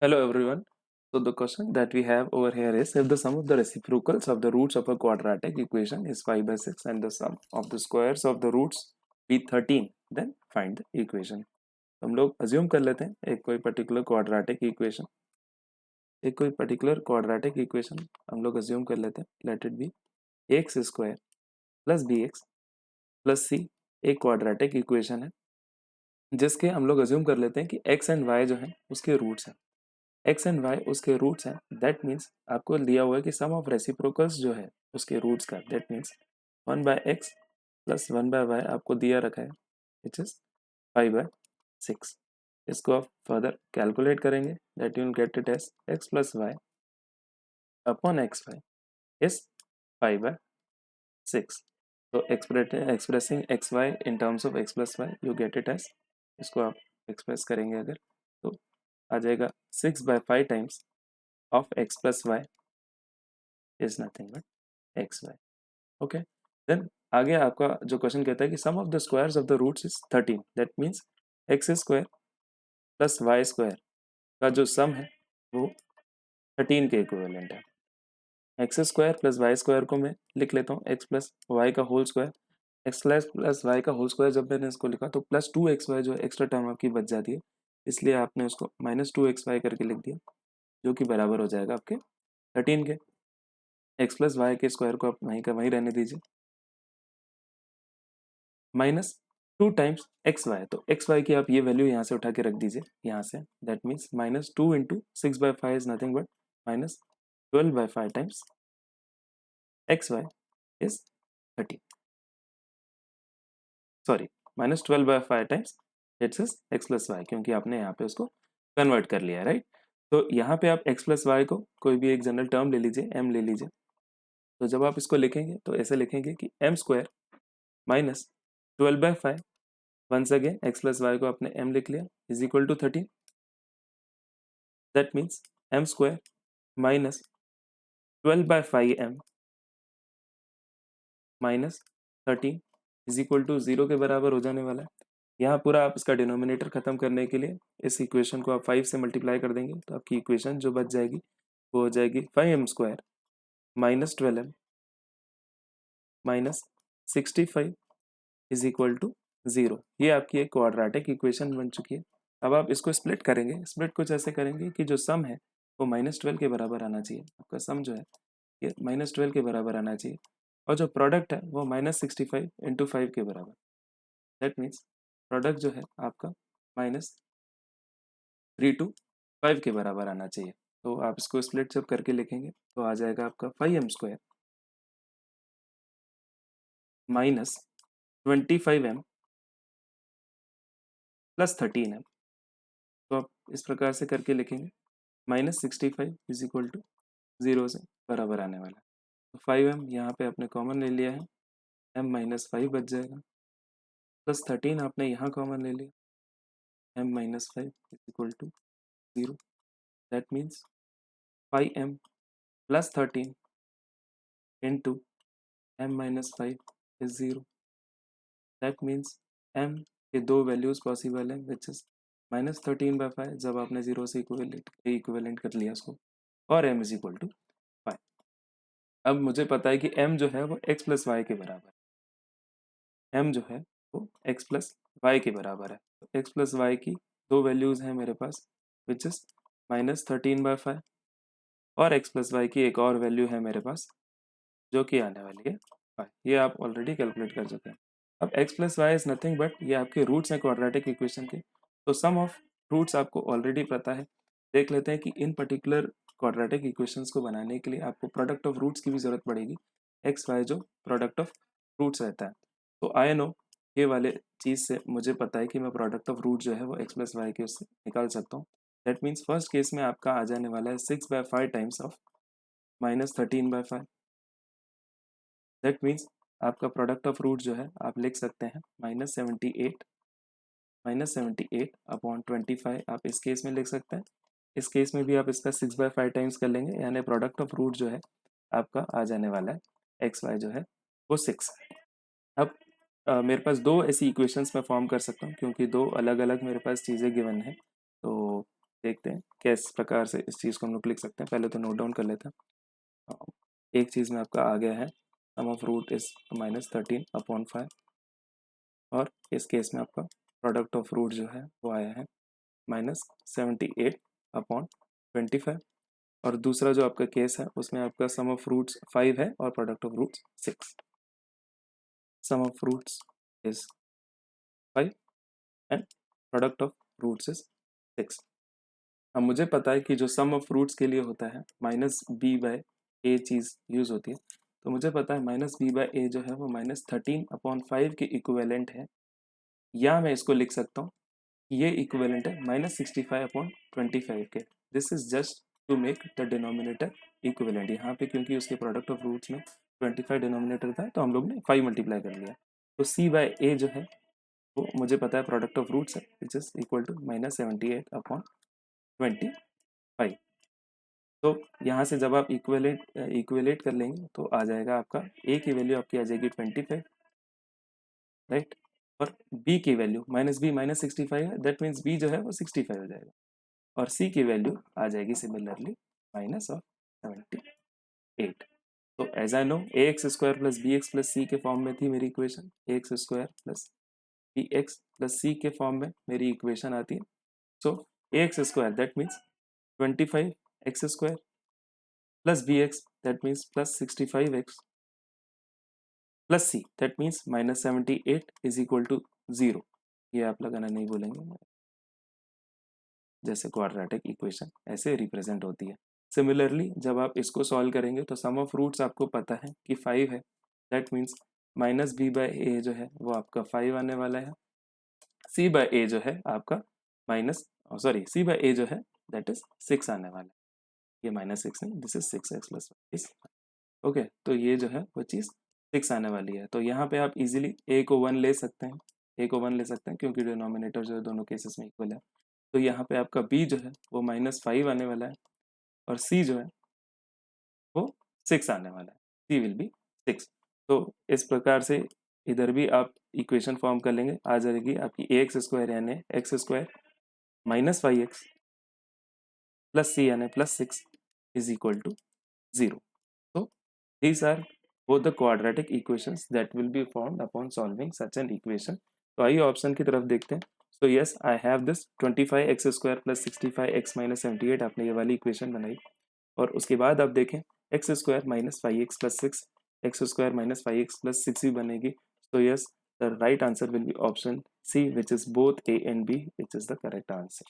Hello everyone. So the question that we have over here is if the sum of the reciprocals of the roots of a quadratic equation is 5 by 6 and the sum of the squares of the roots be 13, then find the equation. हम लोग assume कर लेते हैं एक कोई particular quadratic equation हम लोग assume कर लेते हैं let it be x square plus b x plus c एक क्वाड्रेटिक इक्वेशन है जिसके हम लोग अज्यूम कर लेते हैं कि एक्स एंड वाई जो है उसके रूट्स हैं एक्स एंड वाई उसके रूट्स हैं दैट मीन्स आपको दिया हुआ है कि सम ऑफ रेसिप्रोकल्स जो है उसके रूट्स का that means 1/x plus 1/y आपको दिया रखा है विच इज 5/6 इसको आप फर्दर कैलकुलेट करेंगे that you will get it as x plus y upon x y is 5/6 तो expressing x y in terms of x plus y you get it as इसको आप एक्सप्रेस करेंगे अगर तो आ जाएगा 6/5 times of x plus y is nothing but xy. Okay. Then आगे आपका जो क्वेश्चन कहता है कि sum of the squares of the roots is 13. That means x square plus y square का जो sum है वो 13 के इक्विवेलेंट है. x square plus y square को मैं लिख लेता हूँ x प्लस वाई का whole square. X plus y का होल स्क्वायर जब मैंने इसको लिखा तो प्लस 2xy जो एक्स्ट्रा टर्म आपकी बच जाती है इसलिए आपने उसको -2xy करके लिख दिया जो कि बराबर हो जाएगा आपके 13 के. एक्स प्लस वाई के स्क्वायर को आप वहीं का वहीं रहने दीजिए -2 टाइम्स एक्स वाई तो एक्स वाई की आप ये वैल्यू यहाँ से उठा के रख दीजिए यहाँ से that means -2 into 6/5 is nothing but -12/5 times x y is 13 sorry -12/5 times it's is x plus y क्योंकि आपने यहाँ पे उसको कन्वर्ट कर लिया है राइट. तो यहाँ पे आप एक्स प्लस वाई को कोई भी एक जनरल टर्म ले लीजिए एम ले लीजिए. तो जब आप इसको लिखेंगे तो ऐसे लिखेंगे कि m square -12/5 once again x plus y को आपने m लिख लिया is equal to 13 that means m square -12/5m -13 is equal to 0 के बराबर हो जाने वाला है. यहाँ पूरा आप इसका डिनोमिनेटर खत्म करने के लिए इस इक्वेशन को आप 5 से मल्टीप्लाई कर देंगे तो आपकी इक्वेशन जो बच जाएगी वो हो जाएगी 5m square -12m -65 is equal to 0. ये आपकी एक क्वाड्रेटिक इक्वेशन बन चुकी है. अब आप इसको स्प्लिट करेंगे. स्प्लिट कुछ ऐसे करेंगे कि जो सम है वो -12 के बराबर आना चाहिए. आपका सम जो है ये -12 के बराबर आना चाहिए और जो प्रोडक्ट है वो -65 इंटू 5 के बराबर. दैट मीन्स प्रोडक्ट जो है आपका -3 टू 5 के बराबर आना चाहिए. तो आप इसको स्प्लिट जब करके लिखेंगे तो आ जाएगा आपका 5m square -25m plus 13m. तो आप इस प्रकार से करके लिखेंगे -65 इज इक्वल टू 0 से बराबर आने वाला है. तो 5m यहाँ पे आपने कॉमन ले लिया है m-5 बच जाएगा प्लस 13 आपने यहाँ कॉमन ले लिया m-5 is equal to 0 that means 5m plus 13 into m-5 is 0 that means m के दो वैल्यूज पॉसिबल हैं विच इज -13/5 जब आपने 0 से इक्विवेलेंट कर लिया उसको और m इज इक्वल टू 5. अब मुझे पता है कि m जो है वो x प्लस वाई के बराबर है. m जो है वो x प्लस वाई के बराबर है. तो x प्लस वाई की दो वैल्यूज हैं मेरे पास विच इज -13/5 और x प्लस वाई की एक और वैल्यू है मेरे पास जो कि आने वाली है 5. ये आप ऑलरेडी कैलकुलेट कर चुके हैं. अब x plus y is nothing but ये आपके रूट्स हैं क्वाड्रेटिक इक्वेशन के. तो सम ऑफ रूट्स आपको ऑलरेडी पता है. देख लेते हैं कि इन पर्टिकुलर क्वाड्रेटिक इक्वेशंस को बनाने के लिए आपको प्रोडक्ट ऑफ रूट्स की भी जरूरत पड़ेगी. एक्स वाई जो प्रोडक्ट ऑफ रूट्स रहता है तो आई नो ये वाले चीज़ से मुझे पता है कि मैं प्रोडक्ट ऑफ रूट जो है वो एक्स प्लस वाई के उससे निकाल सकता हूँ. दैट मीन्स फर्स्ट केस में आपका आ जाने वाला है 6/5 टाइम्स ऑफ -13/5. दैट मीन्स आपका प्रोडक्ट ऑफ रूट जो है आप लिख सकते हैं -78 अपॉन 25 आप इस केस में लिख सकते हैं. इस केस में भी आप इसका 6/5 टाइम्स कर लेंगे यानी प्रोडक्ट ऑफ रूट जो है आपका आ जाने वाला है एक्स वाई जो है वो 6. अब मेरे पास दो ऐसी इक्वेशंस मैं फॉर्म कर सकता हूँ क्योंकि दो अलग अलग मेरे पास चीज़ें गिवन है. तो देखते हैं किस प्रकार से इस चीज़ को हम लोग लिख सकते हैं। पहले तो नोट डाउन कर लेते हैं। एक चीज़ में आपका आ गया है सम ऑफ रूट इज -13/5 और इस केस में आपका प्रोडक्ट ऑफ रूट जो है वो आया है -78/25 और दूसरा जो आपका केस है उसमें आपका सम ऑफ रूट्स 5 है और product of roots 6। Sum of roots is 5 and product of roots is 6। अब मुझे पता है कि जो सम ऑफ रूट्स के लिए होता है -b/a चीज़ यूज़ होती है, तो मुझे पता है -b/a जो है वो -13/5 के इक्विवेलेंट है, या मैं इसको लिख सकता हूँ ये इक्विवेलेंट है -65/25 के। This is just to make the denominator equivalent. यहाँ पे क्योंकि उसके प्रोडक्ट ऑफ रूट्स में 25 डिनोमिनेटर था तो हम लोग ने 5 मल्टीप्लाई कर लिया। तो c/a जो है वो मुझे पता है प्रोडक्ट ऑफ रूट्स है विच इज इक्वल टू -78/25। तो यहाँ से जब आप इक्विलेट कर लेंगे तो आ जाएगा आपका a की वैल्यू आपकी आ जाएगी 25, राइट, और b की वैल्यू -65 है, दैट मीन्स b जो है वो 65 हो जाएगा और c की वैल्यू आ जाएगी सिमिलरली -78। तो as I know ax² + bx + c के फॉर्म में थी मेरी इक्वेशन, ax² + bx + c के फॉर्म में मेरी इक्वेशन आती है। So ax² that means 25x² plus bx that means plus 65x plus c that means -78 is equal to 0। ये आप लगाना नहीं बोलेंगे, जैसे क्वाड्रेटिक इक्वेशन ऐसे रिप्रेजेंट होती है। सिमिलरली जब आप इसको सॉल्व करेंगे तो सम ऑफ रूट्स आपको पता है कि 5 है, दैट मीन्स -b/a जो है वो आपका 5 आने वाला है, c/a जो है आपका c/a जो है दैट इज 6 आने वाला है। ये -6 नहीं, दिस इज 6x + 1 ओके। तो ये जो है वो चीज़ 6 आने वाली है। तो यहाँ पे आप इजीली a को 1 ले सकते हैं, a को 1 ले सकते हैं क्योंकि डिनोमिनेटर जो है दोनों केसेस में इक्वल है। तो यहाँ पे आपका b जो है वो -5 आने वाला है और c जो है वो 6 आने वाला है, c विल बी 6। तो इस प्रकार से इधर भी आप इक्वेशन फॉर्म कर लेंगे, आ जाएगी आपकी ax² यानी x² -5x प्लस c यानी +6 is equal to 0। So these are both the quadratic equations that will be formed upon solving such an equation। तो आइए ऑप्शन की तरफ देखते हैं। So yes, I have this 25x² + 65x - 78 आपने ये वाली इक्वेशन बनाई और उसके बाद आप देखें x² -5x + 6 x² -5x + 6 भी बनेगी। So yes, the right answer will be option C, which is both A and B, which is the correct answer।